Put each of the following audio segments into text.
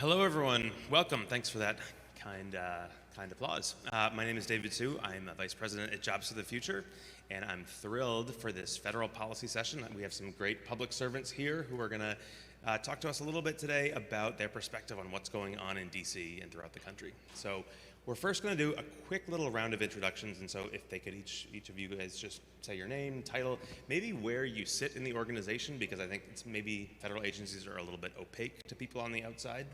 Hello, everyone. Welcome. Thanks for that kind applause. My name is David Soo. I'm a Vice President at Jobs for the Future, and I'm thrilled for this federal policy session. We have some great public servants here who are going to talk to us a little bit today about their perspective on what's going on in D.C. and throughout the country. So we're first going to do a quick little round of introductions, and so if they could each of you guys just say your name, title, maybe where you sit in the organization, because I think it's maybe federal agencies are a little bit opaque to people on the outside.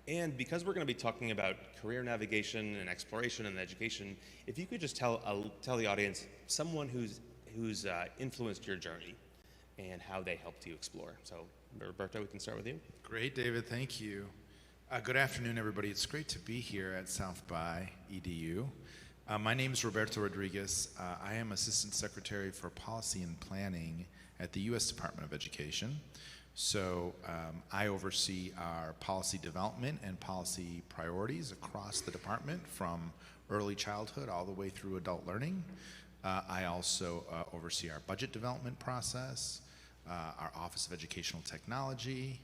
And because we're going to be talking about career navigation and exploration and education, if you could just tell the audience someone who's influenced your journey and how they helped you explore. So, Roberto, we can start with you. Great, David. Thank you. Good afternoon, everybody. It's great to be here at South by EDU. My name is Roberto Rodríguez. I am Assistant Secretary for Policy and Planning at the U.S. Department of Education. So I oversee our policy development and policy priorities across the department from early childhood all the way through adult learning. I also oversee our budget development process, our Office of Educational Technology,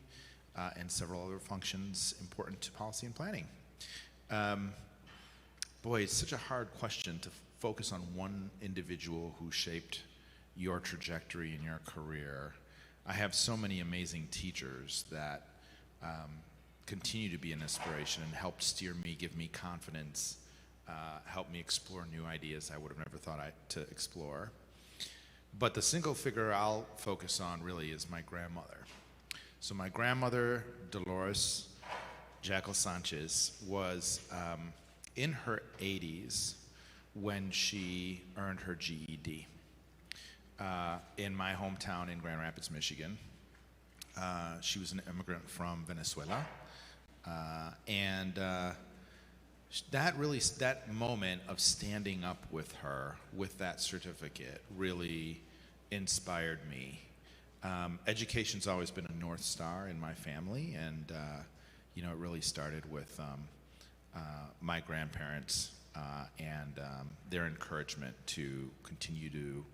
and several other functions important to policy and planning. Boy, it's such a hard question to focus on one individual who shaped your trajectory in your career. I have so many amazing teachers that continue to be an inspiration and help steer me, give me confidence, help me explore new ideas I would have never thought to explore. But the single figure I'll focus on really is my grandmother. So my grandmother, Dolores Jackal Sanchez, was in her 80s when she earned her GED. In my hometown in Grand Rapids, Michigan. She was an immigrant from Venezuela. That moment of standing up with her, with that certificate, really inspired me. Education's always been a North Star in my family, and it really started with my grandparents and their encouragement to continue to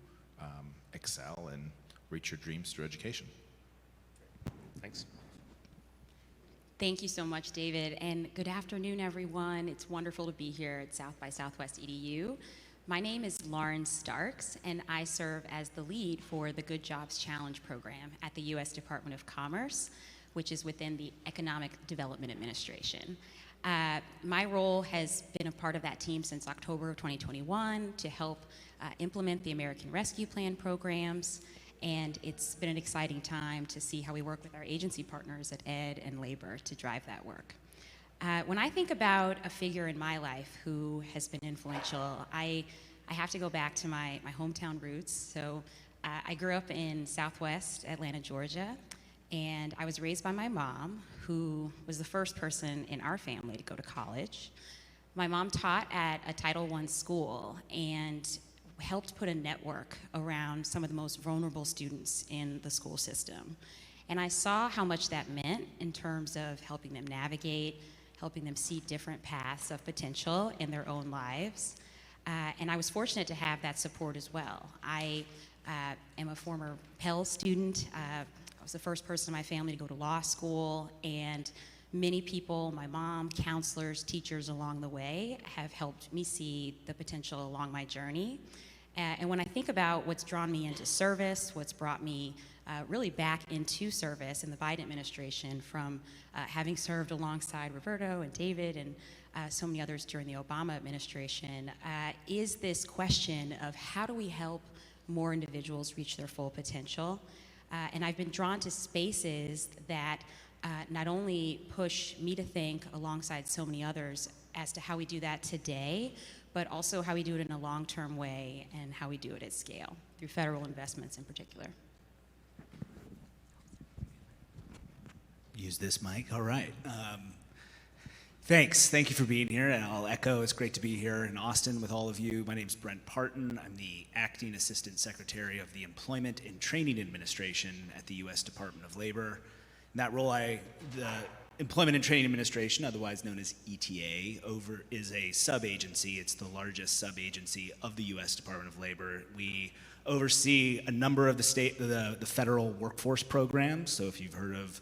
excel and reach your dreams through education. Thanks. Thank you so much, David, and good afternoon, everyone. It's wonderful to be here at South by Southwest EDU. My name is Lauren Starks, and I serve as the lead for the Good Jobs Challenge program at the U.S. Department of Commerce, which is within the Economic Development Administration. My role has been a part of that team since October of 2021 to help implement the American Rescue Plan programs, and it's been an exciting time to see how we work with our agency partners at Ed and Labor to drive that work. When I think about a figure in my life who has been influential, I have to go back to my hometown roots. So I grew up in Southwest Atlanta, Georgia, and I was raised by my mom, who was the first person in our family to go to college. My mom taught at a Title I school and helped put a network around some of the most vulnerable students in the school system. And I saw how much that meant in terms of helping them navigate, helping them see different paths of potential in their own lives. And I was fortunate to have that support as well. I am a former Pell student. I was the first person in my family to go to law school, and many people, my mom, counselors, teachers along the way have helped me see the potential along my journey. And when I think about what's drawn me into service, what's brought me really back into service in the Biden administration from having served alongside Roberto and David and so many others during the Obama administration, is this question of how do we help more individuals reach their full potential? And I've been drawn to spaces that not only push me to think alongside so many others as to how we do that today, but also how we do it in a long-term way and how we do it at scale, through federal investments in particular. Use this mic, all right. Thanks, thank you for being here, and I'll echo, it's great to be here in Austin with all of you. My name's Brent Parton. I'm the Acting Assistant Secretary of the Employment and Training Administration at the U.S. Department of Labor. In that role, the Employment and Training Administration, otherwise known as ETA, is a sub-agency. It's the largest sub-agency of the U.S. Department of Labor. We oversee a number of the federal workforce programs. So if you've heard of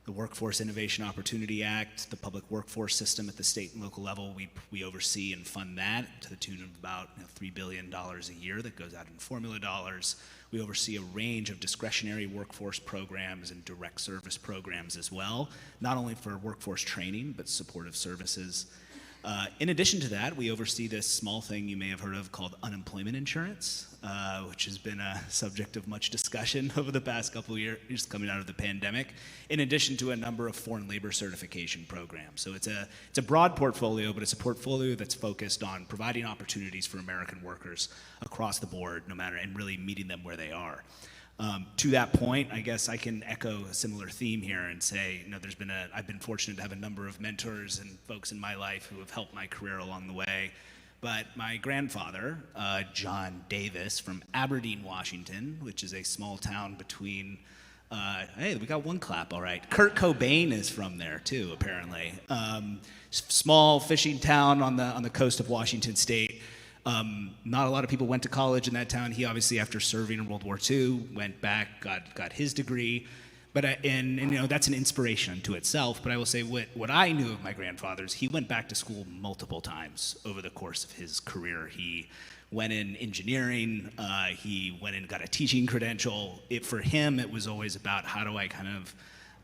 the Workforce Innovation Opportunity Act, the public workforce system at the state and local level. We oversee and fund that to the tune of about $3 billion a year that goes out in formula dollars. We oversee a range of discretionary workforce programs and direct service programs as well, not only for workforce training, but supportive services. In addition to that, we oversee this small thing you may have heard of called unemployment insurance, which has been a subject of much discussion over the past couple of years coming out of the pandemic, in addition to a number of foreign labor certification programs. So it's a broad portfolio, but it's a portfolio that's focused on providing opportunities for American workers across the board, no matter, and really meeting them where they are. To that point, I guess I can echo a similar theme here and say, I've been fortunate to have a number of mentors and folks in my life who have helped my career along the way. But my grandfather, John Davis from Aberdeen, Washington, which is a small town between, hey, we got one clap, all right. Kurt Cobain is from there too, apparently. Small fishing town on the coast of Washington State. Not a lot of people went to college in that town. He obviously, after serving in World War II, went back, got his degree. But that's an inspiration unto itself. But I will say what I knew of my grandfather's, he went back to school multiple times over the course of his career. He went in engineering. He went and got a teaching credential. For him, it was always about how do I kind of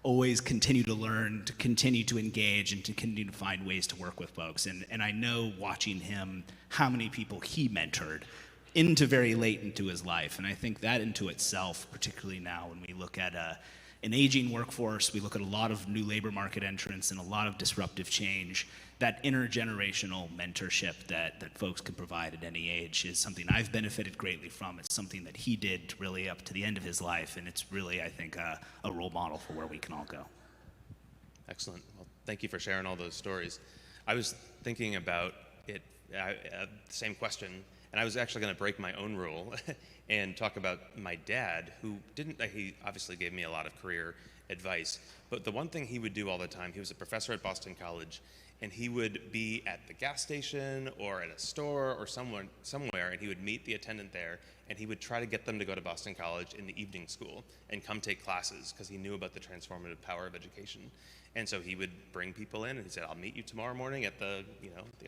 always continue to learn, to continue to engage, and to continue to find ways to work with folks. And I know watching him, how many people he mentored into very late into his life. And I think that into itself, particularly now when we look at an aging workforce, we look at a lot of new labor market entrants and a lot of disruptive change, that intergenerational mentorship that folks can provide at any age is something I've benefited greatly from. It's something that he did really up to the end of his life, and it's really, I think, a role model for where we can all go. Excellent. Well, thank you for sharing all those stories. I was thinking about it, the same question, and I was actually going to break my own rule and talk about my dad, who he obviously gave me a lot of career advice, but the one thing he would do all the time, he was a professor at Boston College, and he would be at the gas station or at a store or somewhere, and he would meet the attendant there, and he would try to get them to go to Boston College in the evening school and come take classes because he knew about the transformative power of education. And so he would bring people in, and he said, "I'll meet you tomorrow morning at the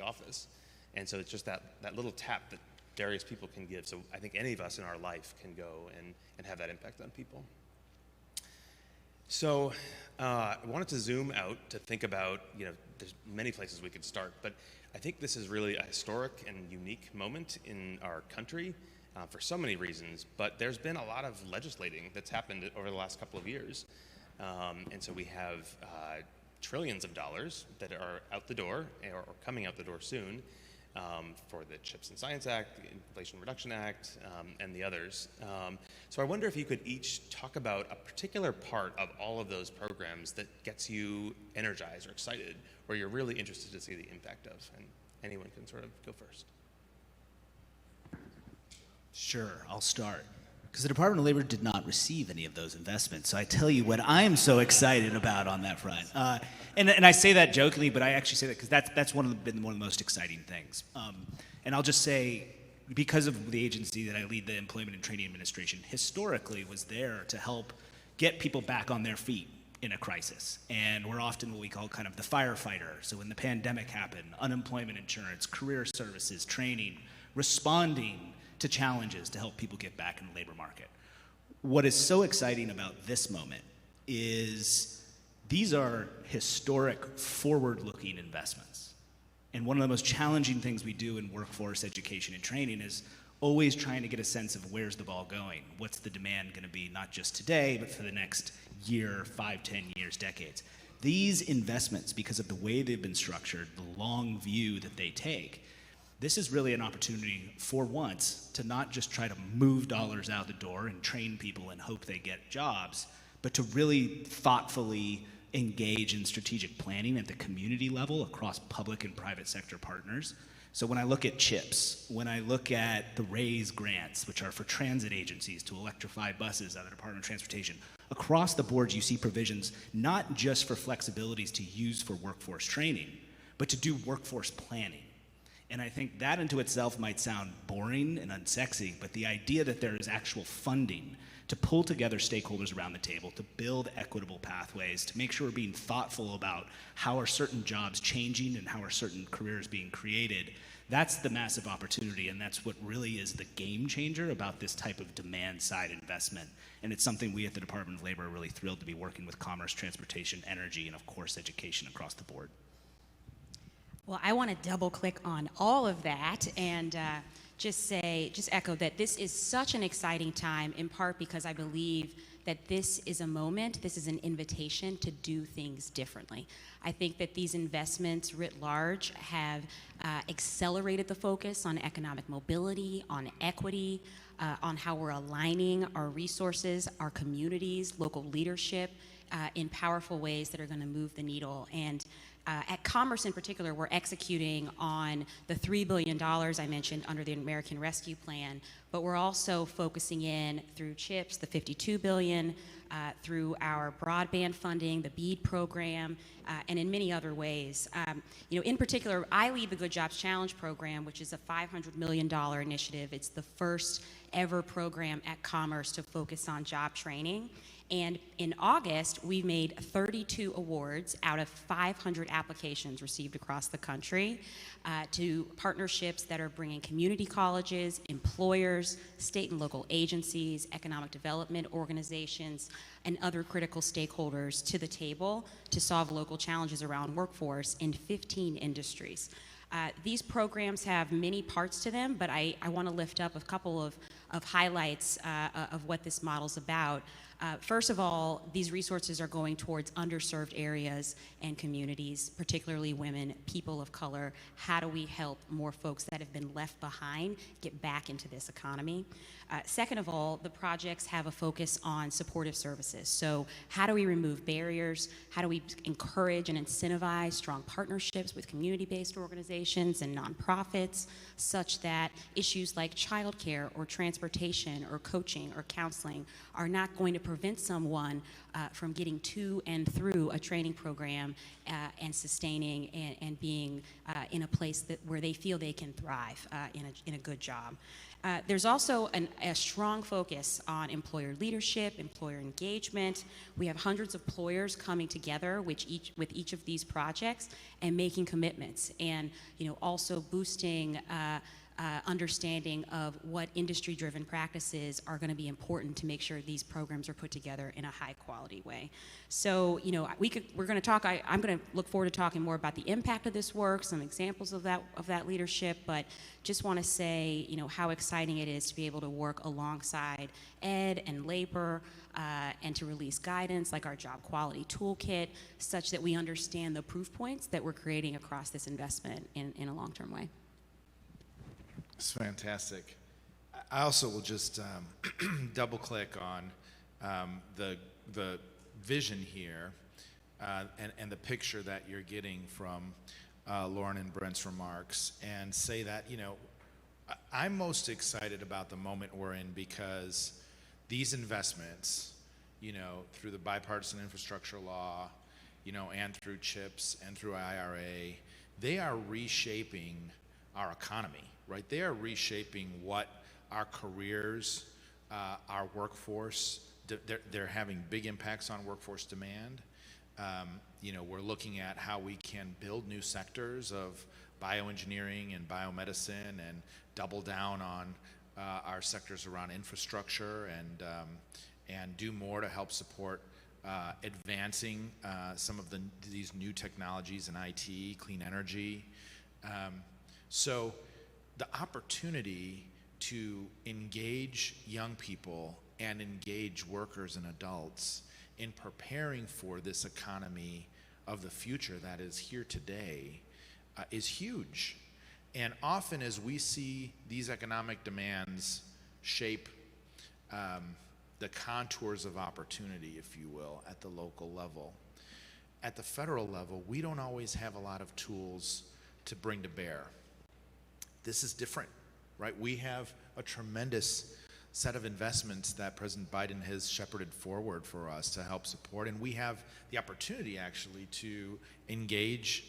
office." And so it's just that little tap that various people can give. So I think any of us in our life can go and have that impact on people. So I wanted to zoom out to think about, there's many places we could start, but I think this is really a historic and unique moment in our country for so many reasons, but there's been a lot of legislating that's happened over the last couple of years. And so we have trillions of dollars that are out the door or coming out the door soon for the CHIPS and Science Act, the Inflation Reduction Act, and the others. So I wonder if you could each talk about a particular part of all of those programs that gets you energized or excited, or you're really interested to see the impact of, and anyone can sort of go first. Sure, I'll start. Because the Department of Labor did not receive any of those investments. So I tell you what I'm so excited about on that front. And I say that jokingly, but I actually say that because that's been one of the most exciting things. And I'll just say, because of the agency that I lead, the Employment and Training Administration, historically was there to help get people back on their feet in a crisis. And we're often what we call kind of the firefighter. So when the pandemic happened, unemployment insurance, career services, training, responding to challenges to help people get back in the labor market. What is so exciting about this moment is these are historic, forward-looking investments. And one of the most challenging things we do in workforce education and training is always trying to get a sense of where's the ball going? What's the demand going to be, not just today, but for the next year, 5, 10 years, decades? These investments, because of the way they've been structured, the long view that they take, this is really an opportunity for once to not just try to move dollars out the door and train people and hope they get jobs, but to really thoughtfully engage in strategic planning at the community level across public and private sector partners. So when I look at CHIPS, when I look at the RAISE grants, which are for transit agencies to electrify buses out of the Department of Transportation, across the board you see provisions not just for flexibilities to use for workforce training, but to do workforce planning. And I think that into itself might sound boring and unsexy, but the idea that there is actual funding to pull together stakeholders around the table, to build equitable pathways, to make sure we're being thoughtful about how are certain jobs changing and how are certain careers being created. That's the massive opportunity, and that's what really is the game changer about this type of demand side investment. And it's something we at the Department of Labor are really thrilled to be working with commerce, transportation, energy, and of course education across the board. Well, I want to double click on all of that and just echo that this is such an exciting time, in part because I believe that this is an invitation to do things differently. I think that these investments writ large have accelerated the focus on economic mobility, on equity, on how we're aligning our resources, our communities, local leadership in powerful ways that are going to move the needle. And at Commerce in particular, we're executing on the $3 billion I mentioned under the American Rescue Plan, but we're also focusing in through CHIPS, the $52 billion, through our broadband funding, the BEAD program, and in many other ways. In particular, I lead the Good Jobs Challenge program, which is a $500 million initiative. It's the first ever program at Commerce to focus on job training. And in August, we made 32 awards out of 500 applications received across the country to partnerships that are bringing community colleges, employers, state and local agencies, economic development organizations, and other critical stakeholders to the table to solve local challenges around workforce in 15 industries. These programs have many parts to them, but I want to lift up a couple of highlights of what this model's about. First of all, these resources are going towards underserved areas and communities, particularly women, people of color. How do we help more folks that have been left behind get back into this economy? Second of all, the projects have a focus on supportive services. So how do we remove barriers? How do we encourage and incentivize strong partnerships with community-based organizations and nonprofits such that issues like childcare or transportation or coaching or counseling are not going to prevent someone from getting to and through a training program and sustaining and being in a place where they feel they can thrive in a good job. There's also a strong focus on employer leadership, employer engagement. We have hundreds of employers coming together with each of these projects and making commitments, and also boosting understanding of what industry-driven practices are going to be important to make sure these programs are put together in a high-quality way. So, we're going to talk. I'm going to look forward to talking more about the impact of this work, some examples of that leadership. But just want to say, how exciting it is to be able to work alongside Ed and labor, and to release guidance like our job quality toolkit, such that we understand the proof points that we're creating across this investment in a long-term way. It's fantastic. I also will just double click on the vision here and the picture that you're getting from Lauren and Brent's remarks, and say that, I'm most excited about the moment we're in because these investments, through the bipartisan infrastructure law, and through CHIPS and through IRA, they are reshaping our economy, right? They are reshaping what our careers, our workforce, they're having big impacts on workforce demand. We're looking at how we can build new sectors of bioengineering and biomedicine and double down on our sectors around infrastructure and do more to help support advancing some of these new technologies in IT, clean energy. So the opportunity to engage young people and engage workers and adults in preparing for this economy of the future that is here today is huge. And often as we see these economic demands shape the contours of opportunity, if you will, at the local level, at the federal level, we don't always have a lot of tools to bring to bear. This is different, right? We have a tremendous set of investments that President Biden has shepherded forward for us to help support, and we have the opportunity actually to engage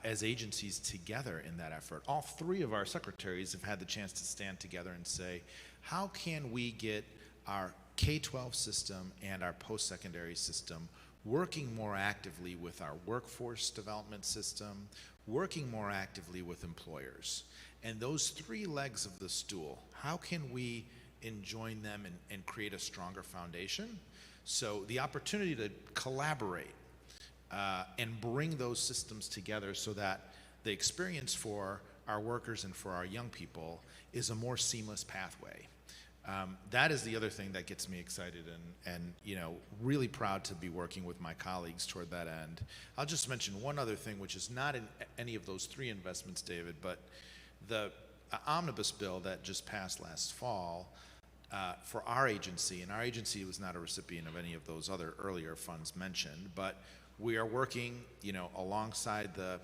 as agencies together in that effort. All three of our secretaries have had the chance to stand together and say, how can we get our K-12 system and our post-secondary system working more actively with our workforce development system, working more actively with employers. And those three legs of the stool, how can we enjoin them and create a stronger foundation? So the opportunity to collaborate and bring those systems together so that the experience for our workers and for our young people is a more seamless pathway. That is the other thing that gets me excited and really proud to be working with my colleagues toward that end. I'll just mention one other thing, which is not in any of those three investments, David, but the omnibus bill that just passed last fall for our agency, and our agency was not a recipient of any of those other earlier funds mentioned, but we are working, alongside the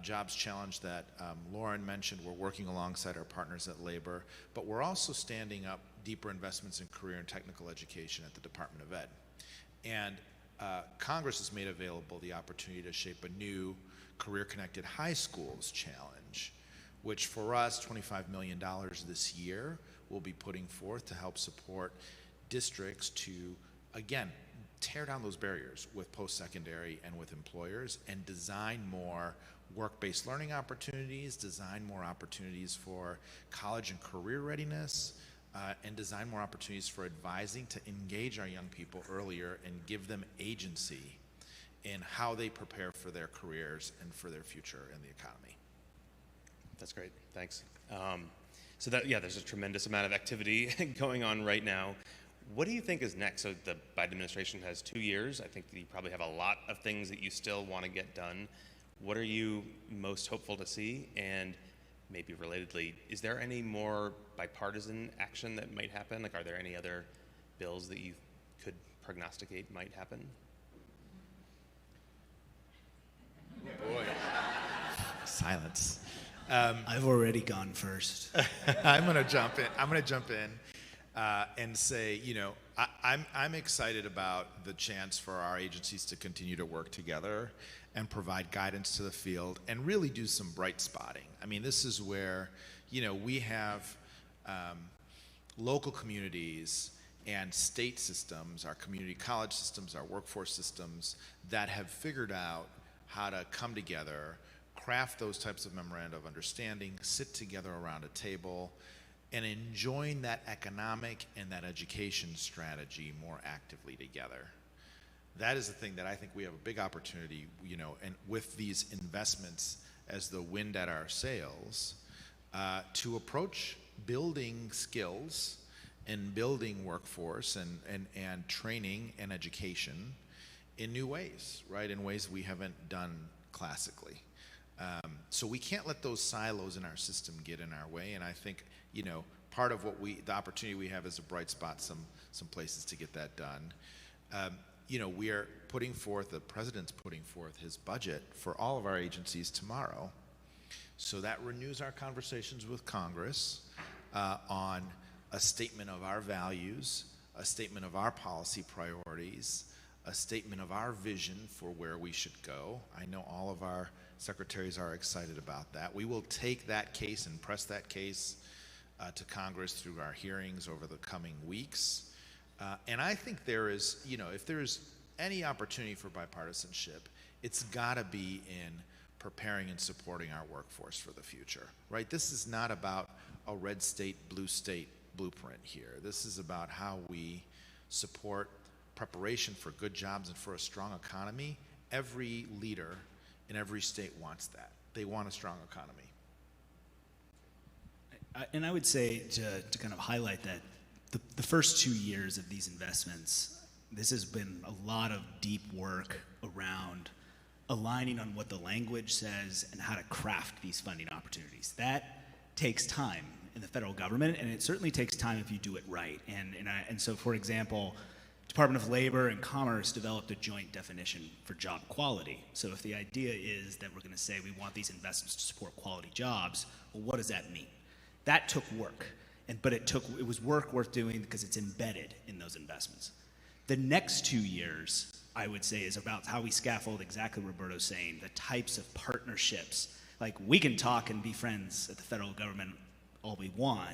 jobs challenge that Lauren mentioned. We're working alongside our partners at Labor, but we're also standing up deeper investments in career and technical education at the Department of Ed. And Congress has made available the opportunity to shape a new career-connected high schools challenge, which for us, $25 million this year, we'll be putting forth to help support districts to, again, tear down those barriers with post-secondary and with employers and design more work-based learning opportunities, design more opportunities for college and career readiness, and design more opportunities for advising to engage our young people earlier and give them agency in how they prepare for their careers and for their future in the economy. That's great. Thanks. So there's a tremendous amount of activity going on right now. What do you think is next? So the Biden administration has 2 years. I think you probably have a lot of things that you still want to get done. What are you most hopeful to see? And maybe relatedly, is there any more bipartisan action that might happen? Like, are there any other bills that you could prognosticate might happen? Boy. Silence. I've already gone first. I'm going to jump in and say, I'm excited about the chance for our agencies to continue to work together and provide guidance to the field and really do some bright spotting. I mean, this is where, we have local communities and state systems, our community college systems, our workforce systems that have figured out how to come together, craft those types of memoranda of understanding, sit together around a table, and enjoying that economic and that education strategy more actively together. That is the thing that I think we have a big opportunity, and with these investments as the wind at our sails, to approach building skills and building workforce and training and education in new ways, right? In ways we haven't done classically. So we can't let those silos in our system get in our way, and I think, part of the opportunity we have is a bright spot, some places to get that done. We are the president's putting forth his budget for all of our agencies tomorrow. So that renews our conversations with Congress on a statement of our values, a statement of our policy priorities, a statement of our vision for where we should go. I know all of our secretaries are excited about that. We will take that case and press that case to Congress through our hearings over the coming weeks. And I think there is, if there is any opportunity for bipartisanship, it's got to be in preparing and supporting our workforce for the future, right? This is not about a red state, blue state blueprint here. This is about how we support preparation for good jobs and for a strong economy. Every leader in every state wants that. They want a strong economy. And I would say, to kind of highlight that, the first 2 years of these investments, this has been a lot of deep work around aligning on what the language says and how to craft these funding opportunities. That takes time in the federal government, and it certainly takes time if you do it right. And so, for example, Department of Labor and Commerce developed a joint definition for job quality. So if the idea is that we're going to say we want these investments to support quality jobs, well, what does that mean? That took work, but it was work worth doing because it's embedded in those investments. The next 2 years, I would say, is about how we scaffold exactly what Roberto's saying, the types of partnerships. Like, we can talk and be friends at the federal government all we want.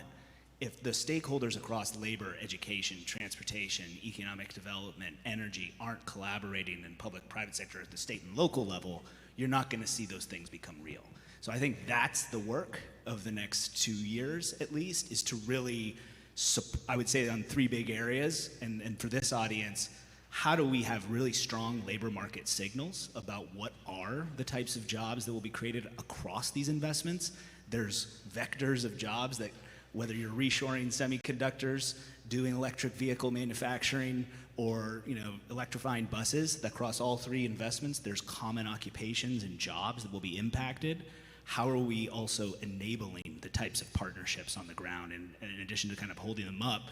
if the stakeholders across labor, education, transportation, economic development, energy aren't collaborating in public-private sector at the state and local level, you're not going to see those things become real. So I think that's the work of the next 2 years, at least, is to really, I would say on 3 big areas, and for this audience, how do we have really strong labor market signals about what are the types of jobs that will be created across these investments? There's vectors of jobs that, whether you're reshoring semiconductors, doing electric vehicle manufacturing, or electrifying buses, that across all 3 investments, there's common occupations and jobs that will be impacted. How are we also enabling the types of partnerships on the ground, and in addition to kind of holding them up,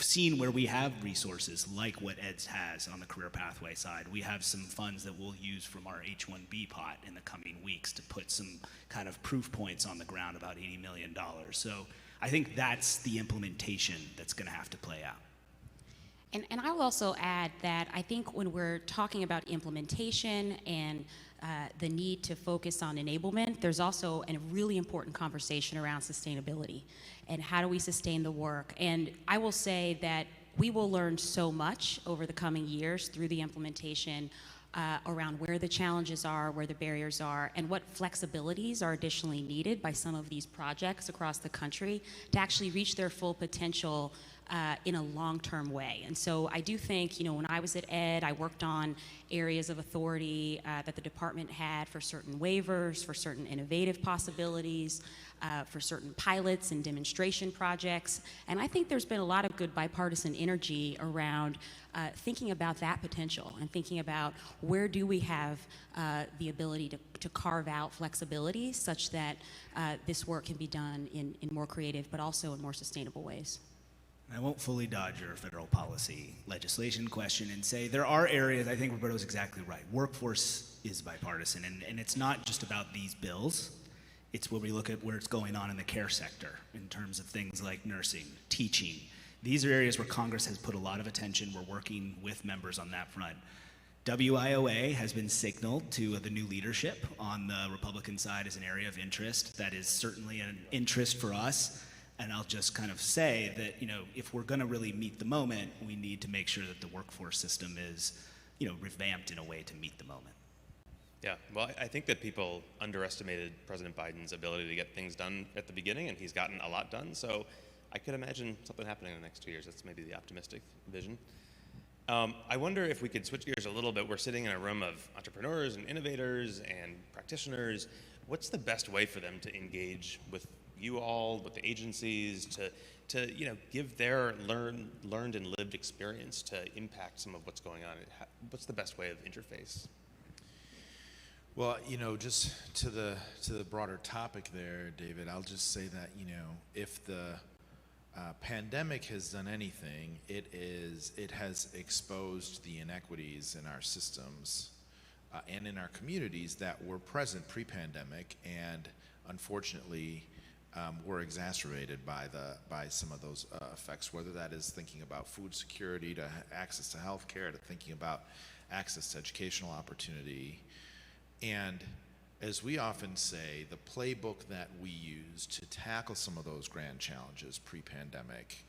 seeing where we have resources like what EDS has on the career pathway side. We have some funds that we'll use from our H-1B pot in the coming weeks to put some kind of proof points on the ground, about $80 million. So I think that's the implementation that's going to have to play out. And I will also add that I think when we're talking about implementation and the need to focus on enablement, there's also a really important conversation around sustainability and how do we sustain the work. And I will say that we will learn so much over the coming years through the implementation around where the challenges are, where the barriers are, and what flexibilities are additionally needed by some of these projects across the country to actually reach their full potential in a long-term way. And so I do think, when I was at ED, I worked on areas of authority that the department had for certain waivers, for certain innovative possibilities, for certain pilots and demonstration projects. And I think there's been a lot of good bipartisan energy around thinking about that potential and thinking about where do we have the ability to carve out flexibility such that this work can be done in more creative but also in more sustainable ways. I won't fully dodge your federal policy legislation question and say there are areas, I think Roberto's exactly right. Workforce is bipartisan, and it's not just about these bills. It's when we look at where it's going on in the care sector in terms of things like nursing, teaching. These are areas where Congress has put a lot of attention. We're working with members on that front. WIOA has been signaled to the new leadership on the Republican side as an area of interest. That is certainly an interest for us. And I'll just kind of say that, if we're going to really meet the moment, we need to make sure that the workforce system is, revamped in a way to meet the moment. Yeah, well, I think that people underestimated President Biden's ability to get things done at the beginning, and he's gotten a lot done. So I could imagine something happening in the next 2 years. That's maybe the optimistic vision. I wonder if we could switch gears a little bit. We're sitting in a room of entrepreneurs and innovators and practitioners. What's the best way for them to engage with you all, with the agencies, to give their learned and lived experience to impact some of what's going on? What's the best way of interface? Well, just to the broader topic there, David, I'll just say that if the pandemic has done anything, it has exposed the inequities in our systems and in our communities that were present pre-pandemic, and unfortunately were exacerbated by some of those effects, whether that is thinking about food security, to access to health care, to thinking about access to educational opportunity. And as we often say, the playbook that we use to tackle some of those grand challenges pre-pandemic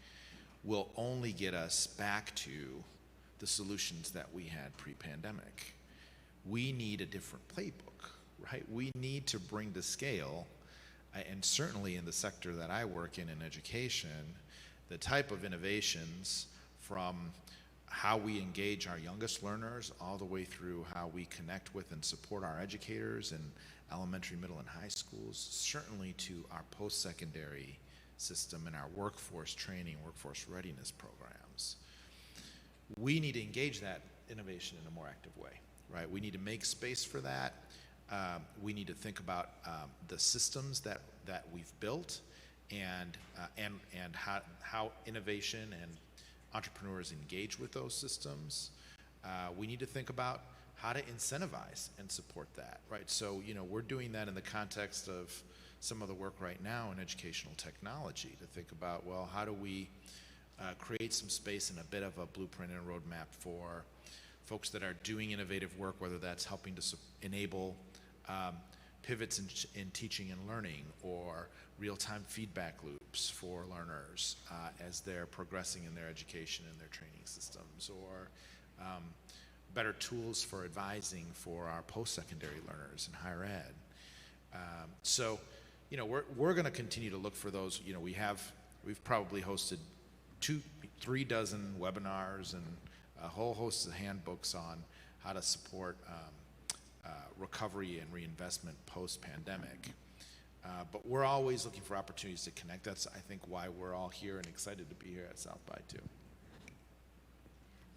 will only get us back to the solutions that we had pre-pandemic. We need a different playbook, right? We need to bring to scale, and certainly in the sector that I work in education, the type of innovations from how we engage our youngest learners all the way through how we connect with and support our educators in elementary, middle, and high schools, certainly to our post-secondary system and our workforce training, workforce readiness programs. We need to engage that innovation in a more active way, right? We need to make space for that. We need to think about the systems that we've built and how innovation and entrepreneurs engage with those systems. We need to think about how to incentivize and support that, right? So, we're doing that in the context of some of the work right now in educational technology to think about, well, how do we create some space and a bit of a blueprint and a roadmap for folks that are doing innovative work, whether that's helping to enable pivots in teaching and learning, or real-time feedback loops for learners as they're progressing in their education and their training systems, or better tools for advising for our post-secondary learners in higher ed. So, you know, we're going to continue to look for those. You know, we've probably hosted 3 dozen webinars and a whole host of handbooks on how to support recovery and reinvestment post-pandemic. But we're always looking for opportunities to connect. That's, I think, why we're all here and excited to be here at South by too.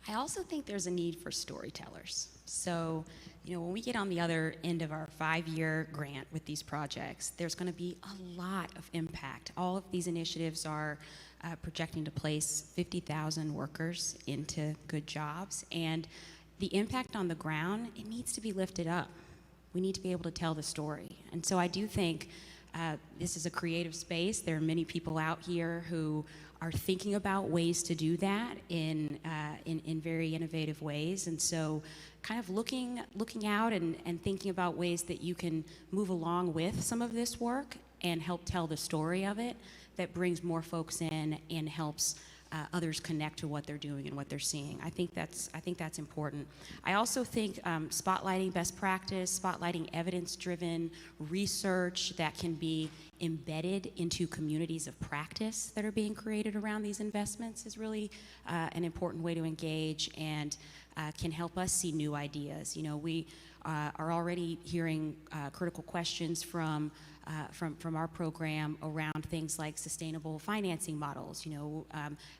I also think there's a need for storytellers. So, you know, when we get on the other end of our 5-year grant with these projects, there's going to be a lot of impact. All of these initiatives are projecting to place 50,000 workers into good jobs, and the impact on the ground, it needs to be lifted up. We need to be able to tell the story. And so I do think this is a creative space. There are many people out here who are thinking about ways to do that in very innovative ways. And so kind of looking out and thinking about ways that you can move along with some of this work and help tell the story of it, that brings more folks in and helps others connect to what they're doing and what they're seeing. I think that's important. I also think spotlighting best practice, spotlighting evidence-driven research that can be embedded into communities of practice that are being created around these investments is really an important way to engage and can help us see new ideas. You know, we are already hearing critical questions from our program around things like sustainable financing models, you know,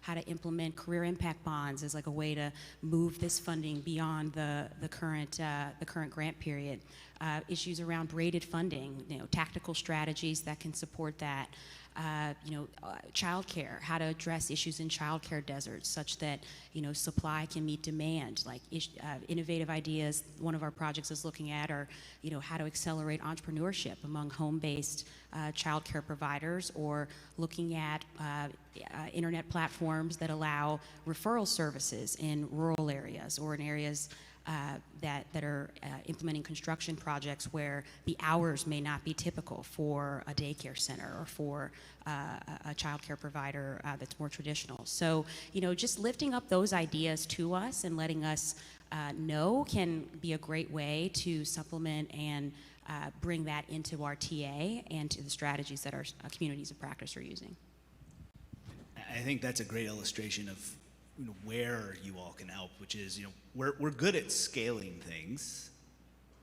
how to implement career impact bonds as like a way to move this funding beyond the current grant period. Issues around braided funding, you know, tactical strategies that can support that. Childcare, how to address issues in childcare deserts such that, you know, supply can meet demand, like innovative ideas. One of our projects is looking at are, you know, how to accelerate entrepreneurship among home-based childcare providers, or looking at internet platforms that allow referral services in rural areas or in areas that are implementing construction projects where the hours may not be typical for a daycare center or for a child care provider that's more traditional. So, you know, just lifting up those ideas to us and letting us know can be a great way to supplement and bring that into our TA and to the strategies that our communities of practice are using. I think that's a great illustration of, you know, where you all can help, which is, you know, we're good at scaling things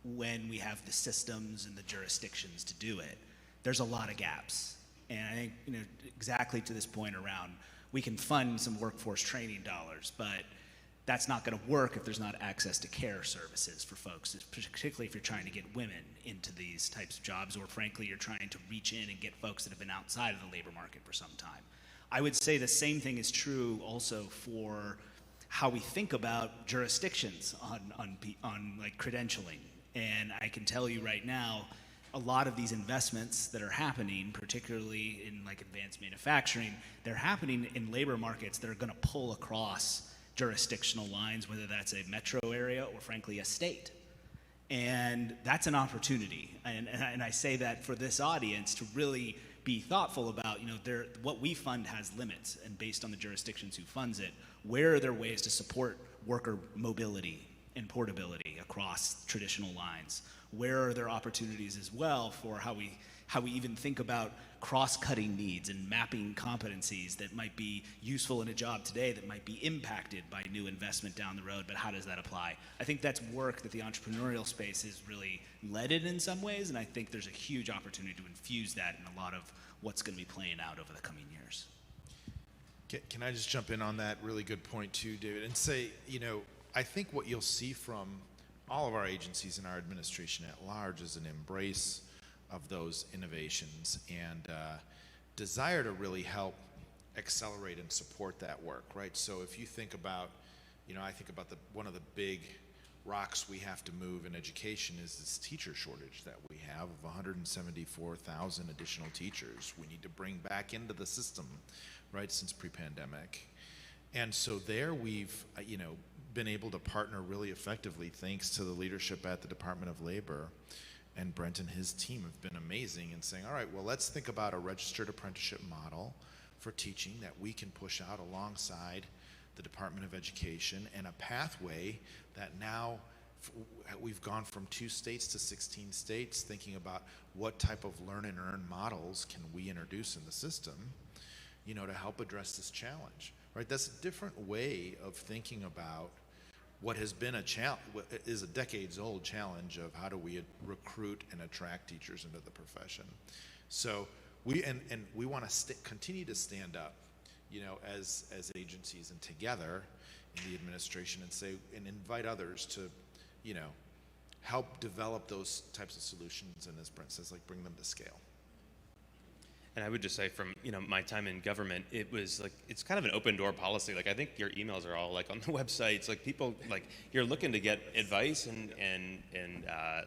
when we have the systems and the jurisdictions to do it. There's a lot of gaps. And I think, you know, exactly to this point around, we can fund some workforce training dollars, but that's not going to work if there's not access to care services for folks, particularly if you're trying to get women into these types of jobs, or frankly, you're trying to reach in and get folks that have been outside of the labor market for some time. I would say the same thing is true also for how we think about jurisdictions on like credentialing. And I can tell you right now, a lot of these investments that are happening, particularly in like advanced manufacturing, they're happening in labor markets that are going to pull across jurisdictional lines, whether that's a metro area or frankly a state. And that's an opportunity. And I say that for this audience to really be thoughtful about, you know, what we fund has limits, and based on the jurisdictions who funds it, where are there ways to support worker mobility and portability across traditional lines? Where are there opportunities as well for how we even think about cross-cutting needs and mapping competencies that might be useful in a job today that might be impacted by new investment down the road, but how does that apply? I think that's work that the entrepreneurial space has really led in some ways, and I think there's a huge opportunity to infuse that in a lot of what's going to be playing out over the coming years. Can I just jump in on that really good point too, David, and say, you know, I think what you'll see from all of our agencies and our administration at large is an embrace of those innovations and desire to really help accelerate and support that work, right? So if you think about, you know, I think about one of the big rocks we have to move in education is this teacher shortage that we have of 174,000 additional teachers we need to bring back into the system, right, since pre-pandemic. And so there we've, you know, been able to partner really effectively thanks to the leadership at the Department of Labor and Brent and his team have been amazing in saying, all right, well, let's think about a registered apprenticeship model for teaching that we can push out alongside the Department of Education, and a pathway that now we've gone from 2 states to 16 states, thinking about what type of learn and earn models can we introduce in the system, you know, to help address this challenge, right? That's a different way of thinking about what has been is a decades-old challenge of how do we recruit and attract teachers into the profession. So we want to continue to stand up, you know, as agencies and together in the administration, and say and invite others to, you know, help develop those types of solutions, and as Brent says, like, bring them to scale. And I would just say, from, you know, my time in government, it was like, it's kind of an open door policy. Like, I think your emails are all like on the websites. Like, people, like, you're looking to get advice and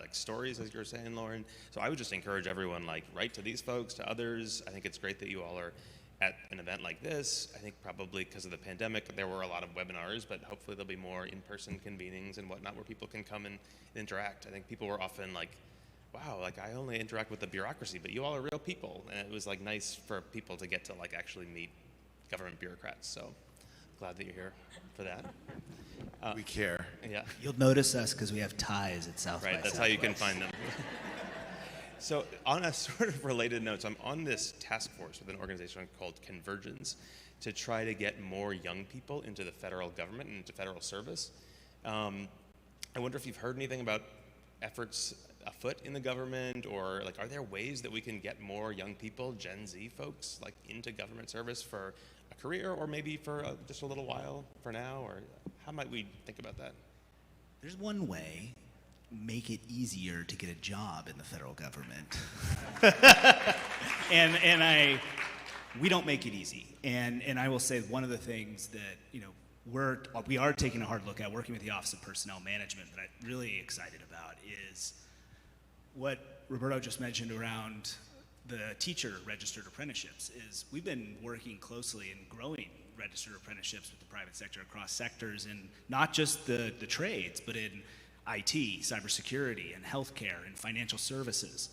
like stories, as you're saying, Lauren. So I would just encourage everyone, like, write to these folks, to others. I think it's great that you all are at an event like this. I think probably because of the pandemic, there were a lot of webinars, but hopefully there'll be more in-person convenings and whatnot where people can come and interact. I think people were often like, wow, like, I only interact with the bureaucracy, but you all are real people. And it was like nice for people to get to like actually meet government bureaucrats. So glad that you're here for that. We care. Yeah. You'll notice us because we have ties at South by Right, that's how you can find them. So on a sort of related note, so I'm on this task force with an organization called Convergence to try to get more young people into the federal government and into federal service. I wonder if you've heard anything about efforts afoot in the government, or like, are there ways that we can get more young people, Gen Z folks, like, into government service for a career, or maybe for just a little while for now, or how might we think about that? There's one way: make it easier to get a job in the federal government. We don't make it easy. And I will say, one of the things that, you know, we are taking a hard look at, working with the Office of Personnel Management, that I'm really excited about, is what Roberto just mentioned around the teacher registered apprenticeships. Is we've been working closely and growing registered apprenticeships with the private sector across sectors, and not just the trades, but in IT, cybersecurity, and healthcare, and financial services.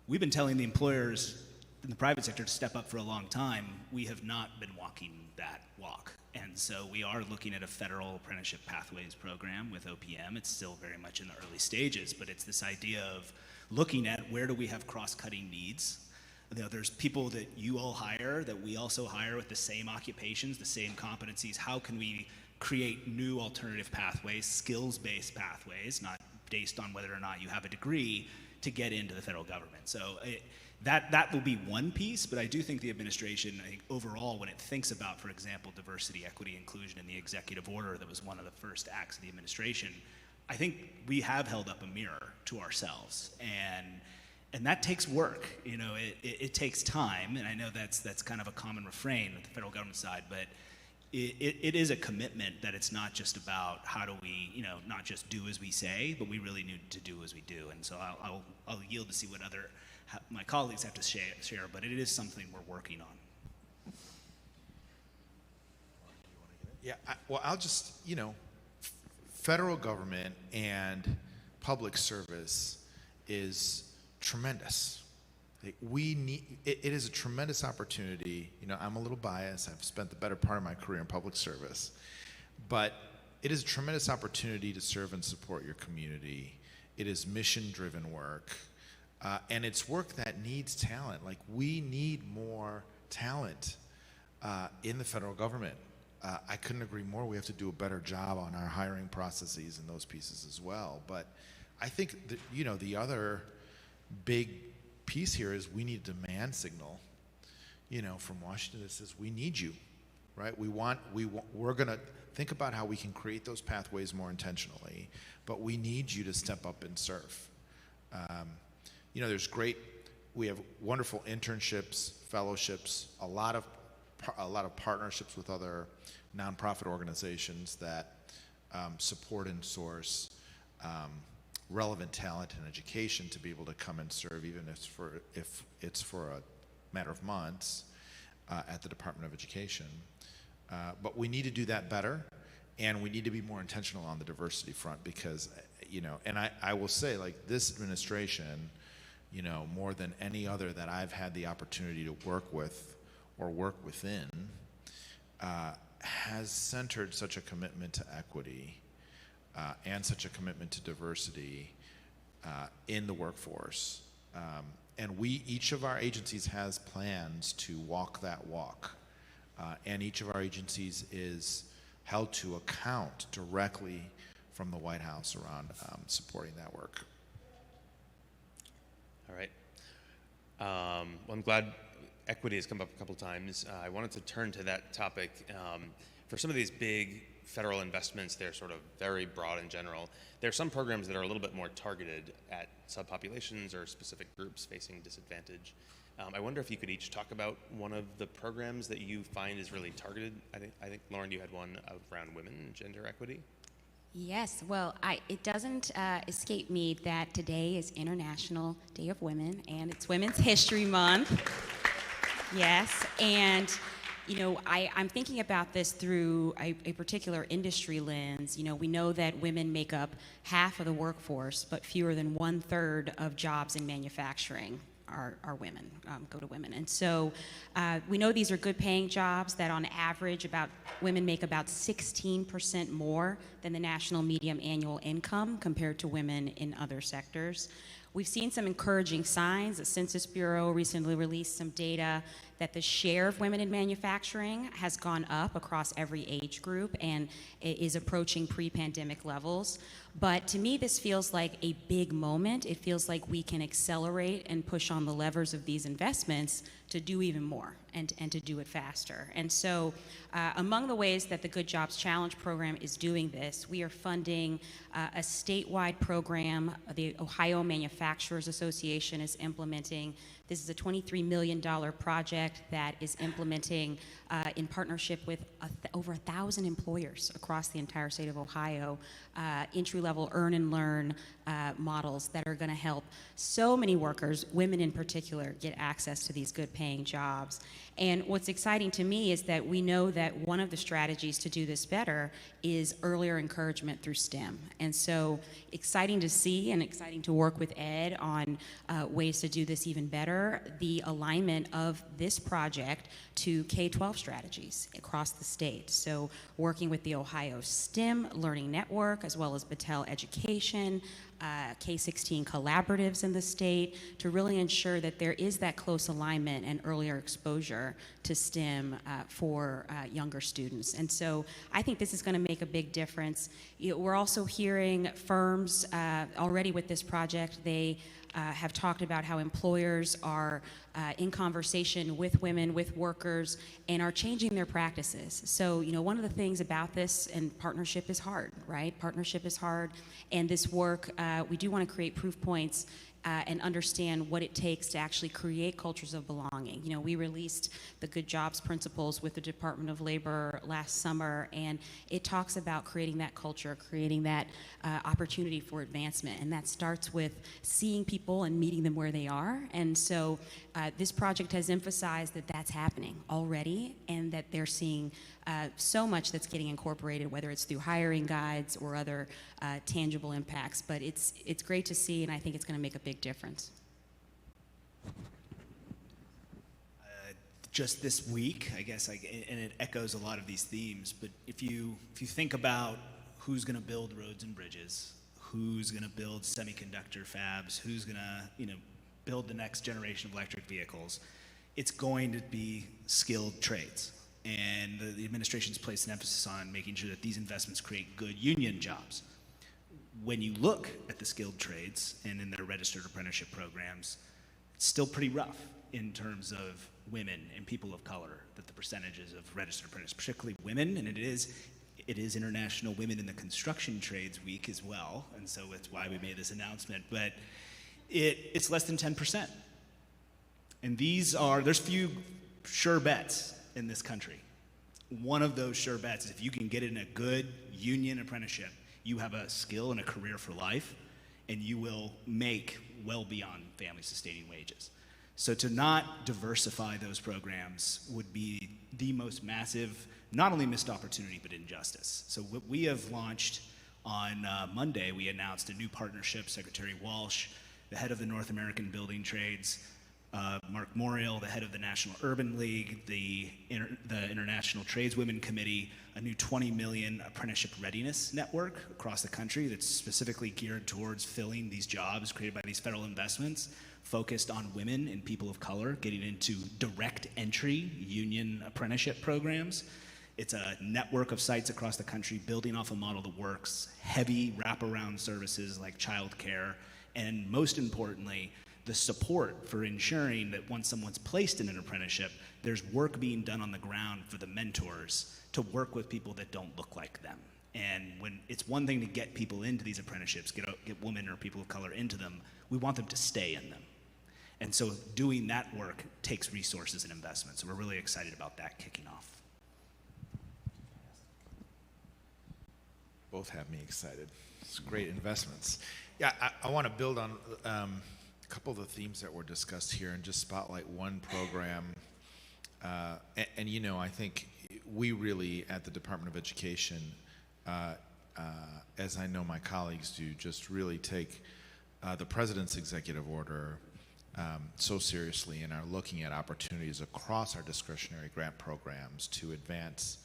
We've been telling the employers in the private sector to step up for a long time. We have not been walking that walk. And so we are looking at a federal apprenticeship pathways program with OPM. It's still very much in the early stages, but it's this idea of looking at where do we have cross-cutting needs. You know, there's people that you all hire that we also hire with the same occupations, the same competencies. How can we create new alternative pathways, skills-based pathways, not based on whether or not you have a degree, to get into the federal government? So that will be one piece, but I do think the administration, I think overall, when it thinks about, for example, diversity, equity, inclusion in the executive order, that was one of the first acts of the administration, I think we have held up a mirror to ourselves, and that takes work. You know, it takes time, and I know that's kind of a common refrain with the federal government side, but it is a commitment that it's not just about how do we, you know, not just do as we say, but we really need to do as we do. And so I'll yield to see what my colleagues have to share, but it is something we're working on. Yeah, I'll just, you know, federal government and public service is tremendous. It is a tremendous opportunity. You know, I'm a little biased. I've spent the better part of my career in public service, but it is a tremendous opportunity to serve and support your community. It is mission-driven work, and it's work that needs talent. Like, we need more talent in the federal government. I couldn't agree more. We have to do a better job on our hiring processes and those pieces as well. But I think that, you know, the other big piece here is we need a demand signal, you know, from Washington that says we need you, right? We're going to think about how we can create those pathways more intentionally, but we need you to step up and serve. You know, we have wonderful internships, fellowships, a lot of partnerships with other nonprofit organizations that support and source relevant talent and education to be able to come and serve, even if it's for a matter of months at the Department of Education. But we need to do that better, And we need to be more intentional on the diversity front because, and I will say, like, this administration, more than any other that I've had the opportunity to work with or work within, has centered such a commitment to equity and such a commitment to diversity in the workforce. And each of our agencies has plans to walk that walk. And each of our agencies is held to account directly from the White House around supporting that work. All right. Well, I'm glad equity has come up a couple times. I wanted to turn to that topic. For some of these big federal investments, they're sort of very broad in general. There are some programs that are a little bit more targeted at subpopulations or specific groups facing disadvantage. I wonder if you could each talk about one of the programs that you find is really targeted. I think Lauren, you had one around women and gender equity. Yes, well, it doesn't escape me that today is International Day of Women, and it's Women's History Month. Yes, and I'm thinking about this through a particular industry lens. We know that women make up half of the workforce, but fewer than 1/3 of jobs in manufacturing are women, go to women. And so we know these are good paying jobs that on average women make about 16% more than the national median annual income compared to women in other sectors. We've seen some encouraging signs. The Census Bureau recently released some data that the share of women in manufacturing has gone up across every age group and is approaching pre-pandemic levels. But to me, this feels like a big moment. It feels like we can accelerate and push on the levers of these investments to do even more and to do it faster. And so among the ways that the Good Jobs Challenge program is doing this, we are funding a statewide program the Ohio Manufacturers Association is implementing. This is a $23 million project that is implementing in partnership with over 1,000 employers across the entire state of Ohio, entry-level earn and learn models that are going to help so many workers, women in particular, get access to these good paying jobs. And what's exciting to me is that we know that one of the strategies to do this better is earlier encouragement through STEM. And so exciting to see and exciting to work with Ed on ways to do this even better, the alignment of this project to K-12 strategies across the state. So working with the Ohio STEM Learning Network, as well as Battelle Education, K-16 collaboratives in the state, to really ensure that there is that close alignment and earlier exposure to STEM for younger students. And so I think this is going to make a big difference. We're also hearing firms already with this project, they have talked about how employers are in conversation with women, with workers, and are changing their practices. So, one of the things about this, and partnership is hard, right? Partnership is hard, and this work, we do want to create proof points and understand what it takes to actually create cultures of belonging. We released the Good Jobs Principles with the Department of Labor last summer, and it talks about creating that culture, creating that opportunity for advancement, and that starts with seeing people and meeting them where they are. And so this project has emphasized that that's happening already, and that they're seeing so much that's getting incorporated, whether it's through hiring guides or other tangible impacts. But it's great to see, and I think it's going to make a big difference. Just this week, I guess, and it echoes a lot of these themes, but if you think about who's going to build roads and bridges, who's going to build semiconductor fabs, who's going to build the next generation of electric vehicles, it's going to be skilled trades. And the administration's placed an emphasis on making sure that these investments create good union jobs. When you look at the skilled trades and in their registered apprenticeship programs, it's still pretty rough in terms of women and people of color, that the percentages of registered apprentices, particularly women, and it is International Women in the Construction Trades Week as well, and so that's why we made this announcement, but it's less than 10%. And there's few sure bets in this country. One of those sure bets is if you can get in a good union apprenticeship, you have a skill and a career for life, and you will make well beyond family sustaining wages. So to not diversify those programs would be the most massive, not only missed opportunity, but injustice. So what we have launched on Monday, we announced a new partnership. Secretary Walsh, the head of the North American Building Trades, Mark Morial, the head of the National Urban League, the International Tradeswomen Committee, a new 20 million apprenticeship readiness network across the country that's specifically geared towards filling these jobs created by these federal investments, focused on women and people of color, getting into direct entry union apprenticeship programs. It's a network of sites across the country building off a model that works, heavy wraparound services like childcare, and most importantly, the support for ensuring that once someone's placed in an apprenticeship, there's work being done on the ground for the mentors to work with people that don't look like them. And when it's one thing to get people into these apprenticeships, get women or people of color into them, we want them to stay in them. And so doing that work takes resources and investment. So we're really excited about that kicking off. Both have me excited. It's great investments. Yeah, I want to build on a couple of the themes that were discussed here and just spotlight one program. And you know, I think we really, at the Department of Education, as I know my colleagues do, just really take the President's executive order so seriously and are looking at opportunities across our discretionary grant programs to advance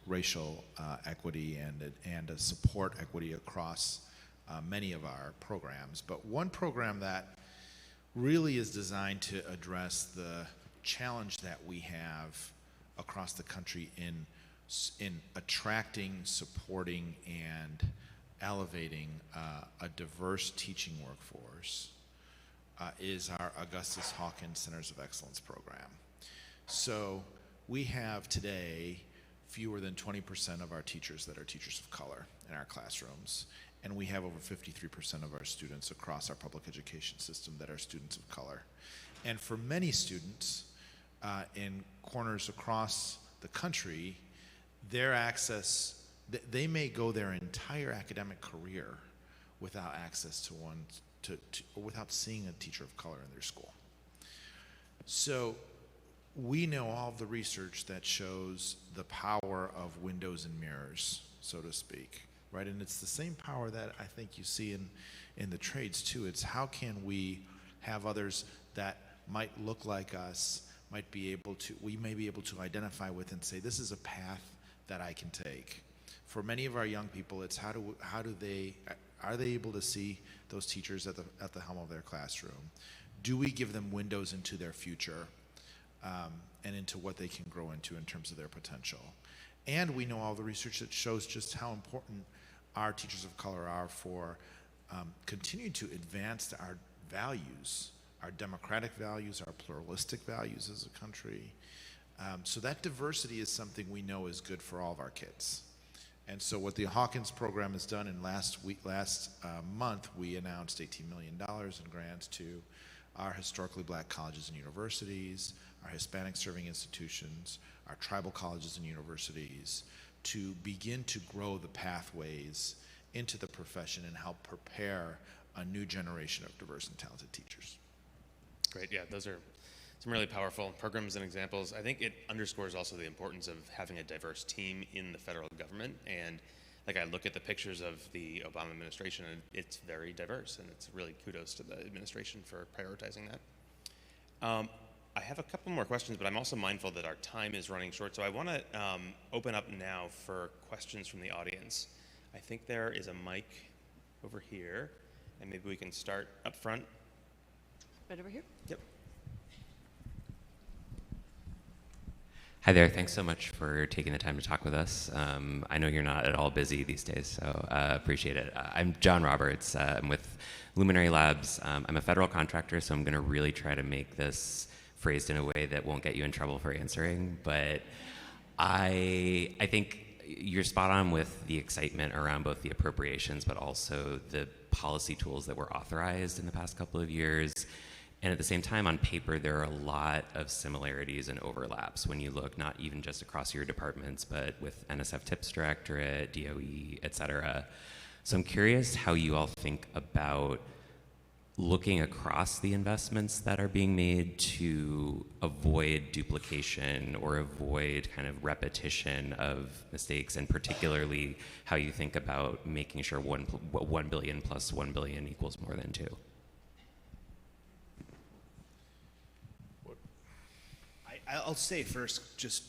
racial equity and support equity across many of our programs. But one program that really is designed to address the challenge that we have across the country in attracting, supporting, and elevating a diverse teaching workforce is our Augustus Hawkins Centers of Excellence program. So we have today fewer than 20% of our teachers that are teachers of color in our classrooms, and we have over 53% of our students across our public education system that are students of color. And for many students in corners across the country, their access, they may go their entire academic career without access to one, or without seeing a teacher of color in their school. So we know all of the research that shows the power of windows and mirrors, so to speak, right? And it's the same power that I think you see in the trades too. It's how can we have others that might look like us, we may be able to identify with and say, this is a path that I can take. For many of our young people, it's are they able to see those teachers at the helm of their classroom? Do we give them windows into their future and into what they can grow into in terms of their potential? And we know all the research that shows just how important our teachers of color are for continuing to advance our values, our democratic values, our pluralistic values as a country. So that diversity is something we know is good for all of our kids. And so what the Hawkins program has done, in last month, we announced $18 million in grants to our historically black colleges and universities, our Hispanic serving institutions, our tribal colleges and universities, to begin to grow the pathways into the profession and help prepare a new generation of diverse and talented teachers. Great, yeah, those are some really powerful programs and examples. I think it underscores also the importance of having a diverse team in the federal government. And like I look at the pictures of the Obama administration, and it's very diverse, and it's really kudos to the administration for prioritizing that. I have a couple more questions, but I'm also mindful that our time is running short, so I want to open up now for questions from the audience. I think there is a mic over here, and maybe we can start up front. Right over here? Yep. Hi there, thanks so much for taking the time to talk with us. I know you're not at all busy these days, so appreciate it. I'm John Roberts. I'm with Luminary Labs. I'm a federal contractor, so I'm going to really try to make this phrased in a way that won't get you in trouble for answering. But I think you're spot on with the excitement around both the appropriations, but also the policy tools that were authorized in the past couple of years. And at the same time, on paper, there are a lot of similarities and overlaps when you look not even just across your departments, but with NSF TIPS Directorate, DOE, et cetera. So I'm curious how you all think about looking across the investments that are being made to avoid duplication or avoid kind of repetition of mistakes, and particularly how you think about making sure 1 billion plus 1 billion equals more than 2. I'll say first, just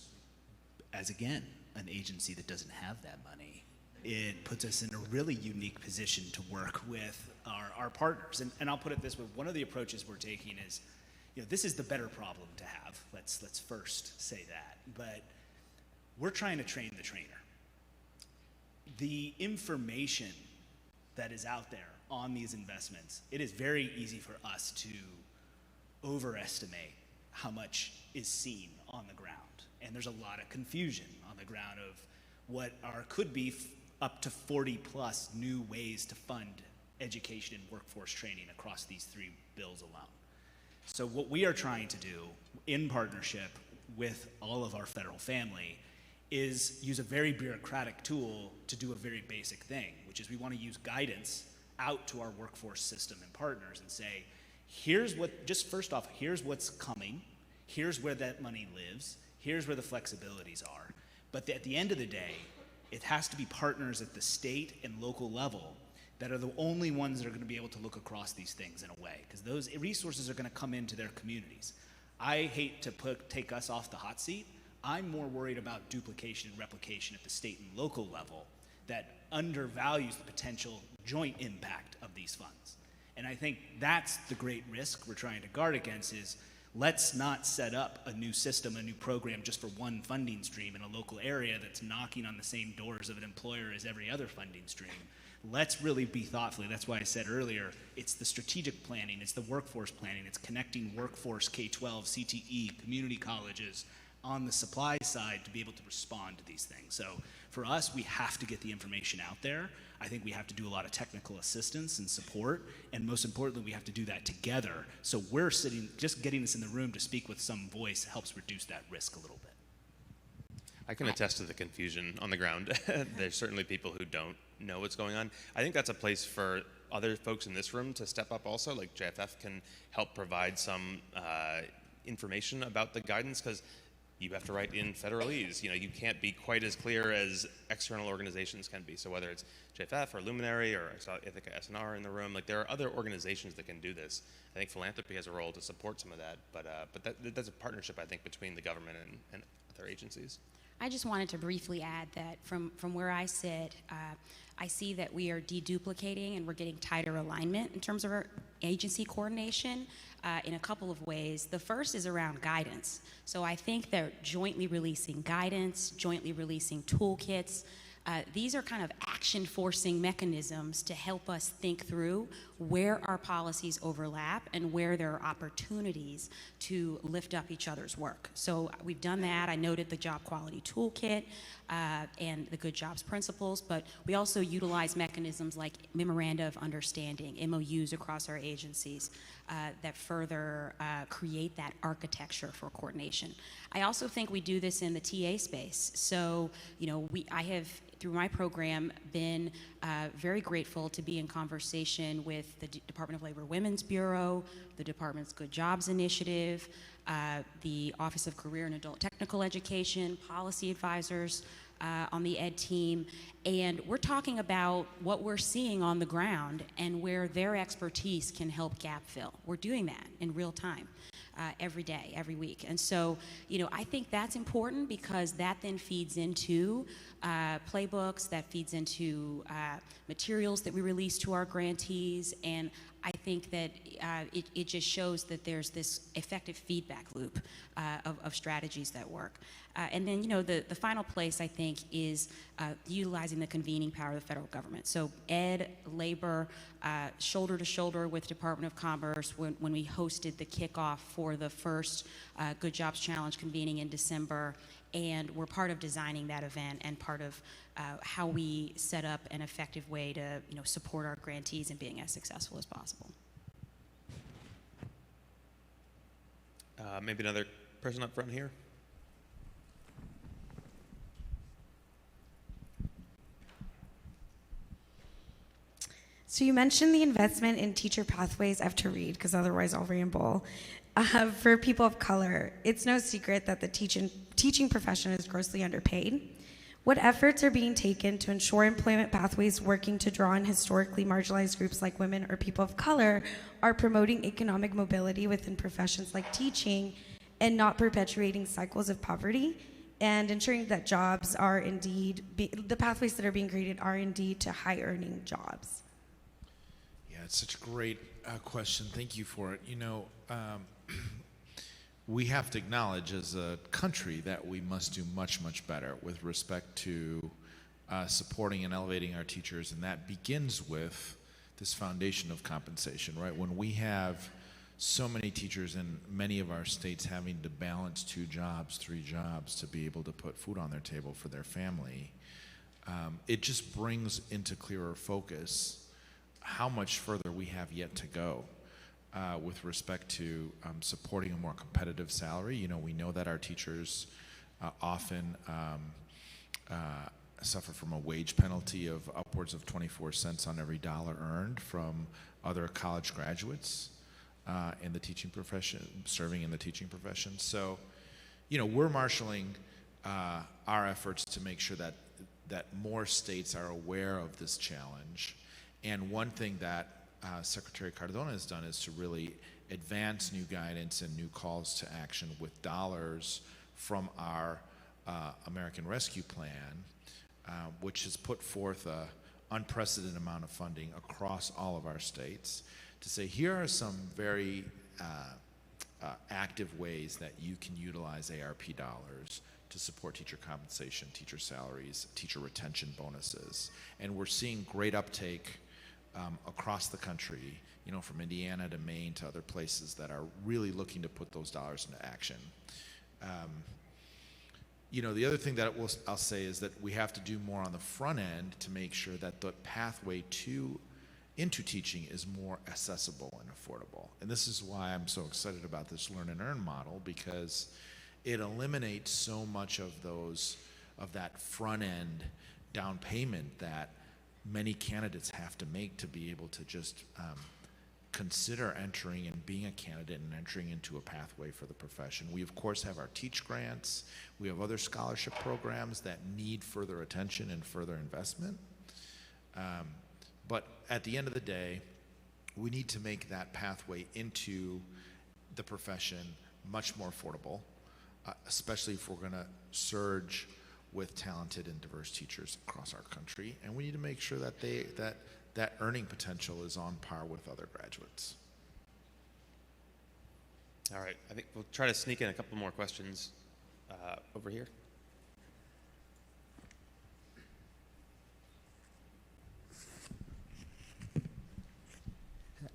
as again, an agency that doesn't have that money, it puts us in a really unique position to work with our partners. And I'll put it this way, one of the approaches we're taking is, this is the better problem to have. Let's first say that. But we're trying to train the trainer. The information that is out there on these investments, it is very easy for us to overestimate how much is seen on the ground. And there's a lot of confusion on the ground of what could be up to 40 plus new ways to fund education and workforce training across these 3 bills alone. So what we are trying to do in partnership with all of our federal family is use a very bureaucratic tool to do a very basic thing, which is we want to use guidance out to our workforce system and partners and say, here's what's coming, here's where that money lives, here's where the flexibilities are. But at the end of the day, it has to be partners at the state and local level that are the only ones that are going to be able to look across these things in a way, because those resources are going to come into their communities. I hate to take us off the hot seat. I'm more worried about duplication and replication at the state and local level that undervalues the potential joint impact of these funds. And I think that's the great risk we're trying to guard against is, let's not set up a new system, a new program just for one funding stream in a local area that's knocking on the same doors of an employer as every other funding stream. Let's really be thoughtful. That's why I said earlier, it's the strategic planning, it's the workforce planning, it's connecting workforce, K-12, CTE, community colleges on the supply side to be able to respond to these things. So for us, we have to get the information out there. I think we have to do a lot of technical assistance and support, and most importantly, we have to do that together. So we're just getting us in the room to speak with some voice helps reduce that risk a little bit. I can attest to the confusion on the ground. There's certainly people who don't know what's going on. I think that's a place for other folks in this room to step up also, like JFF can help provide some information about the guidance, because you have to write in federalese. You can't be quite as clear as external organizations can be. So whether it's JFF or Luminary or I think SNR in the room, there are other organizations that can do this. I think philanthropy has a role to support some of that, but that's a partnership, I think, between the government and other agencies. I just wanted to briefly add that from where I sit, I see that we are deduplicating and we're getting tighter alignment in terms of our agency coordination in a couple of ways. The first is around guidance. So I think they're jointly releasing guidance, jointly releasing toolkits. These are kind of action-forcing mechanisms to help us think through where our policies overlap and where there are opportunities to lift up each other's work. So we've done that. I noted the Job Quality Toolkit and the Good Jobs Principles, but we also utilize mechanisms like Memoranda of Understanding, MOUs across our agencies that further create that architecture for coordination. I also think we do this in the TA space. So, I have, through my program, been very grateful to be in conversation with the Department of Labor Women's Bureau, the Department's Good Jobs Initiative, the Office of Career and Adult Technical Education, policy advisors on the ed team, and we're talking about what we're seeing on the ground and where their expertise can help gap fill. We're doing that in real time. Every day, every week. And so, I think that's important because that then feeds into playbooks, that feeds into materials that we release to our grantees, and I think that it just shows that there's this effective feedback loop of strategies that work. And then, the final place, I think, is utilizing the convening power of the federal government. So ed, labor, shoulder to shoulder with Department of Commerce when we hosted the kickoff for the first Good Jobs Challenge convening in December. And we're part of designing that event and part of how we set up an effective way to support our grantees in being as successful as possible. Maybe another person up front here. So you mentioned the investment in teacher pathways. I have to read because otherwise I'll ramble. For people of color, it's no secret that the teaching profession is grossly underpaid. What efforts are being taken to ensure employment pathways working to draw in historically marginalized groups like women or people of color are promoting economic mobility within professions like teaching and not perpetuating cycles of poverty, and ensuring that jobs are indeed, the pathways that are being created are indeed to high earning jobs? Yeah, it's such a great question. Thank you for it. We have to acknowledge as a country that we must do much, much better with respect to supporting and elevating our teachers, and that begins with this foundation of compensation, right? When we have so many teachers in many of our states having to balance 2 jobs, 3 jobs to be able to put food on their table for their family, it just brings into clearer focus how much further we have yet to go with respect to supporting a more competitive salary. We know that our teachers often suffer from a wage penalty of upwards of 24 cents on every dollar earned from other college graduates in the teaching profession, serving in the teaching profession. So, we're marshaling our efforts to make sure that more states are aware of this challenge. And one thing that Secretary Cardona has done is to really advance new guidance and new calls to action with dollars from our American Rescue Plan, which has put forth an unprecedented amount of funding across all of our states to say, here are some very active ways that you can utilize ARP dollars to support teacher compensation, teacher salaries, teacher retention bonuses. And we're seeing great uptake across the country, from Indiana to Maine to other places that are really looking to put those dollars into action. The other thing that I'll say is that we have to do more on the front end to make sure that the pathway into teaching is more accessible and affordable. And this is why I'm so excited about this learn and earn model, because it eliminates so much of that front end down payment that many candidates have to make to be able to just consider entering and being a candidate and entering into a pathway for the profession. We, of course, have our Teach Grants. We have other scholarship programs that need further attention and further investment. But at the end of the day, we need to make that pathway into the profession much more affordable, especially if we're going to surge with talented and diverse teachers across our country. And we need to make sure that that earning potential is on par with other graduates. All right, I think we'll try to sneak in a couple more questions over here.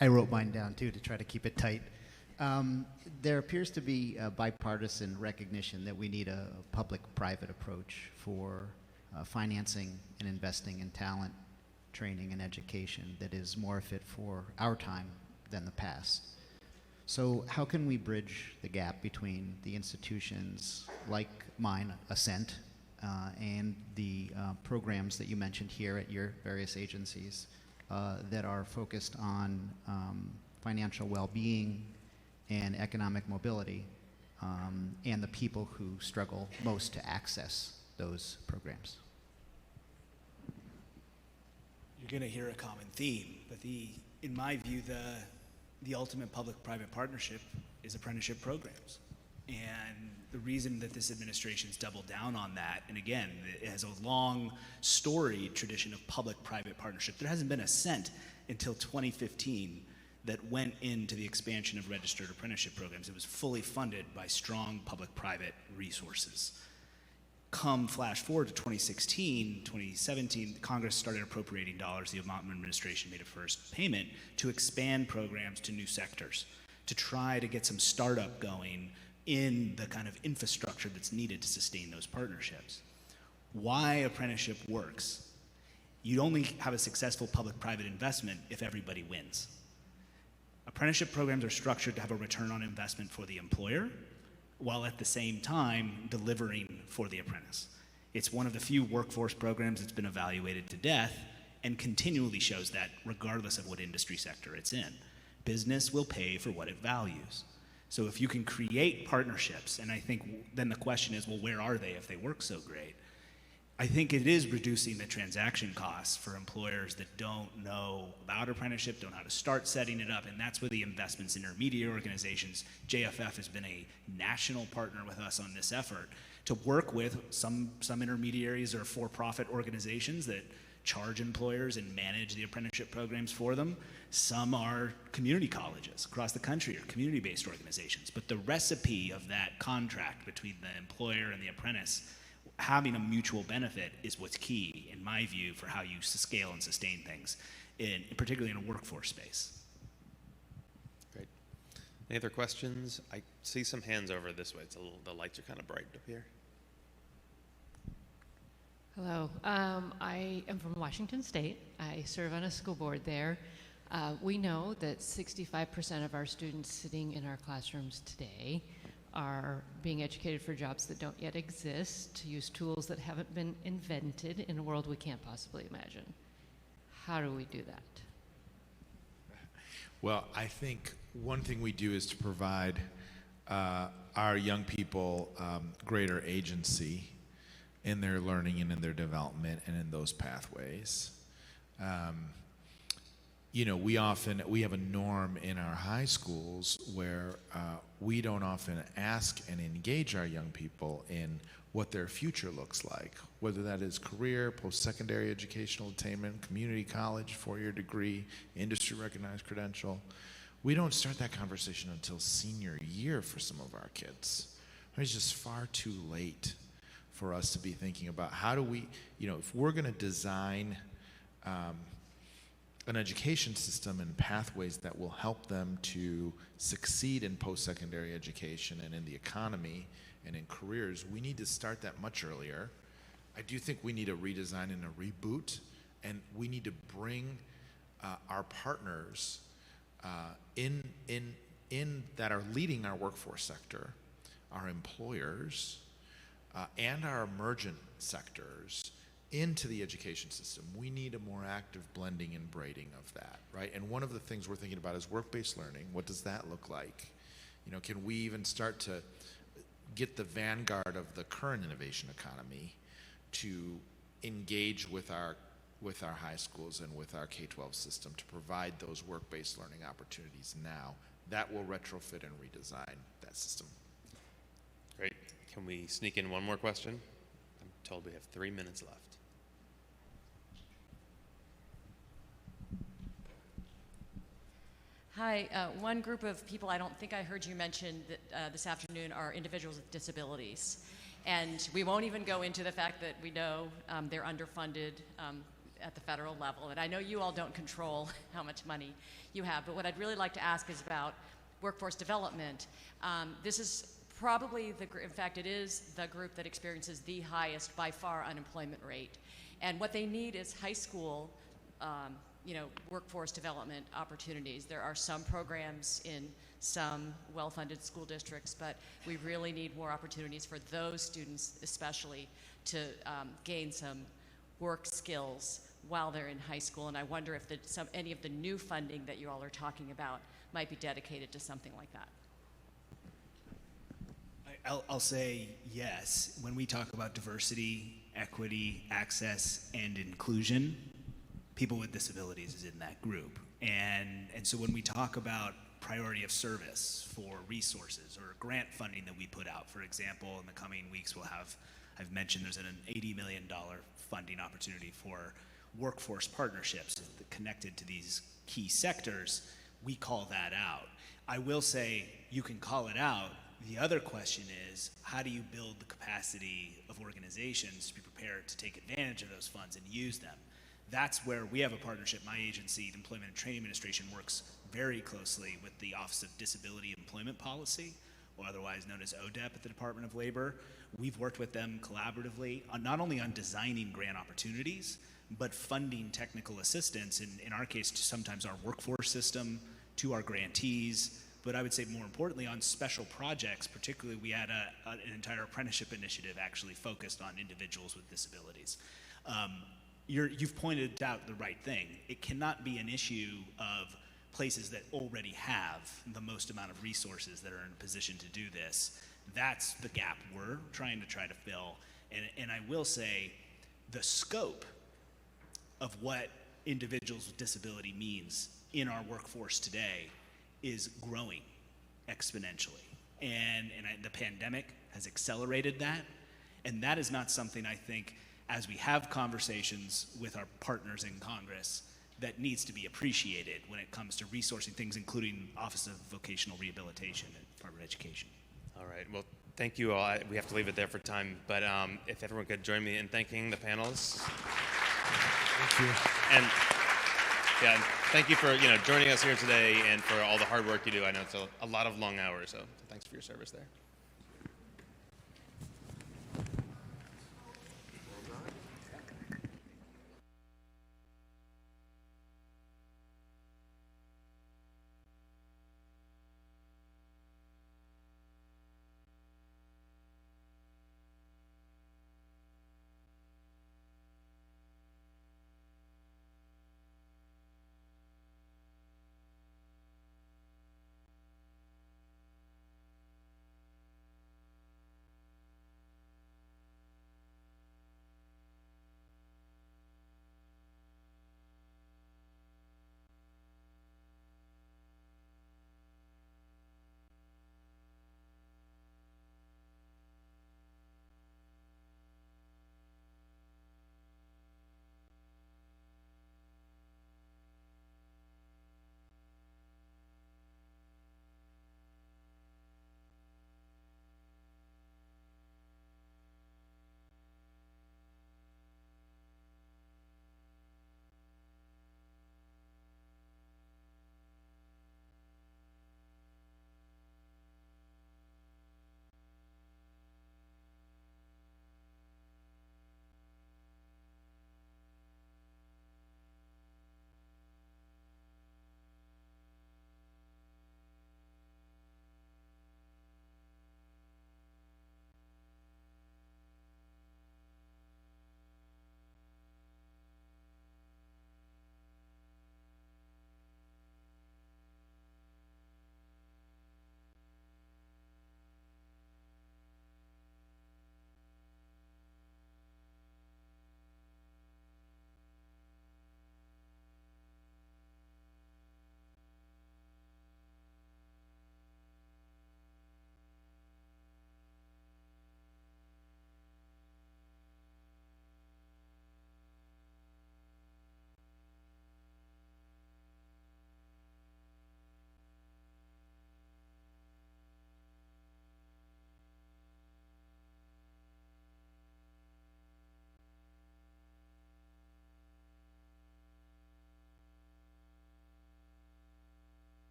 I wrote mine down too to try to keep it tight. There appears to be a bipartisan recognition that we need a public-private approach for financing and investing in talent, training, and education that is more fit for our time than the past. So how can we bridge the gap between the institutions like mine, Ascent, and the programs that you mentioned here at your various agencies that are focused on financial well-being and economic mobility, and the people who struggle most to access those programs? You're going to hear a common theme, but in my view, the ultimate public-private partnership is apprenticeship programs. And the reason that this administration's doubled down on that, and again, it has a long storied tradition of public-private partnership. There hasn't been a cent until 2015 that went into the expansion of registered apprenticeship programs. It was fully funded by strong public-private resources. Come flash forward to 2016, 2017, Congress started appropriating dollars. The Obama administration made a first payment to expand programs to new sectors, to try to get some startup going in the kind of infrastructure that's needed to sustain those partnerships. Why apprenticeship works? You only have a successful public-private investment if everybody wins. Apprenticeship programs are structured to have a return on investment for the employer, while at the same time delivering for the apprentice. It's one of the few workforce programs that's been evaluated to death, and continually shows that regardless of what industry sector it's in. Business will pay for what it values. So if you can create partnerships, and I think then the question is, well, where are they if they work so great? I think it is reducing the transaction costs for employers that don't know about apprenticeship, don't know how to start setting it up, and that's where the investments in intermediate organizations, JFF has been a national partner with us on this effort to work with some intermediaries or for-profit organizations that charge employers and manage the apprenticeship programs for them. Some are community colleges across the country or community-based organizations. But the recipe of that contract between the employer and the apprentice, having a mutual benefit, is what's key, in my view, for how you scale and sustain things, particularly in a workforce space. Great. Any other questions? I see some hands over this way. The lights are kind of bright up here. Hello. I am from Washington State. I serve on a school board there. We know that 65% of our students sitting in our classrooms today are being educated for jobs that don't yet exist, to use tools that haven't been invented in a world we can't possibly imagine. How do we do that? Well, I think one thing we do is to provide our young people greater agency in their learning and in their development and in those pathways. You know, we have a norm in our high schools where we don't often ask and engage our young people in what their future looks like, whether that is career, post-secondary educational attainment, community college, four-year degree, industry-recognized credential. We don't start that conversation until senior year for some of our kids. It's just far too late for us to be thinking about how do we, if we're going to design an education system and pathways that will help them to succeed in post-secondary education and in the economy and in careers, we need to start that much earlier. I do think we need a redesign and a reboot, and we need to bring our partners in that are leading our workforce sector, our employers, and our emergent sectors into the education system. We need a more active blending and braiding of that, right? And one of the things we're thinking about is work-based learning. What does that look like? Can we even start to get the vanguard of the current innovation economy to engage with our high schools and with our K-12 system to provide those work-based learning opportunities now? That will retrofit and redesign that system. Great. Can we sneak in one more question? I'm told we have 3 minutes left. Hi, one group of people I don't think I heard you mention that, this afternoon are individuals with disabilities. And we won't even go into the fact that we know they're underfunded at the federal level. And I know you all don't control how much money you have, but what I'd really like to ask is about workforce development. This is probably, in fact, it is the group that experiences the highest, by far, unemployment rate. And what they need is high school workforce development opportunities. There are some programs in some well-funded school districts, but we really need more opportunities for those students especially to gain some work skills while they're in high school. And I wonder if any of the new funding that you all are talking about might be dedicated to something like that. I'll say yes. When we talk about diversity, equity, access, and inclusion, people with disabilities is in that group. And so when we talk about priority of service for resources or grant funding that we put out, for example, in the coming weeks I've mentioned there's an $80 million funding opportunity for workforce partnerships connected to these key sectors. We call that out. I will say you can call it out. The other question is, how do you build the capacity of organizations to be prepared to take advantage of those funds and use them? That's where we have a partnership. My agency, the Employment and Training Administration, works very closely with the Office of Disability Employment Policy, or otherwise known as ODEP at the Department of Labor. We've worked with them collaboratively, not only on designing grant opportunities, but funding technical assistance, in our case, to sometimes our workforce system, to our grantees, but I would say more importantly on special projects. Particularly, we had an entire apprenticeship initiative actually focused on individuals with disabilities. you've pointed out the right thing. It cannot be an issue of places that already have the most amount of resources that are in a position to do this. That's the gap we're trying to fill. And I will say the scope of what individuals with disability means in our workforce today is growing exponentially. The pandemic has accelerated that. And that is not something I think, as we have conversations with our partners in Congress, that needs to be appreciated when it comes to resourcing things, including Office of Vocational Rehabilitation at Department of Education. All right. Well, thank you all. We have to leave it there for time, but if everyone could join me in thanking the panelists. Thank you. And yeah, thank you for joining us here today and for all the hard work you do. I know it's a lot of long hours, so thanks for your service there.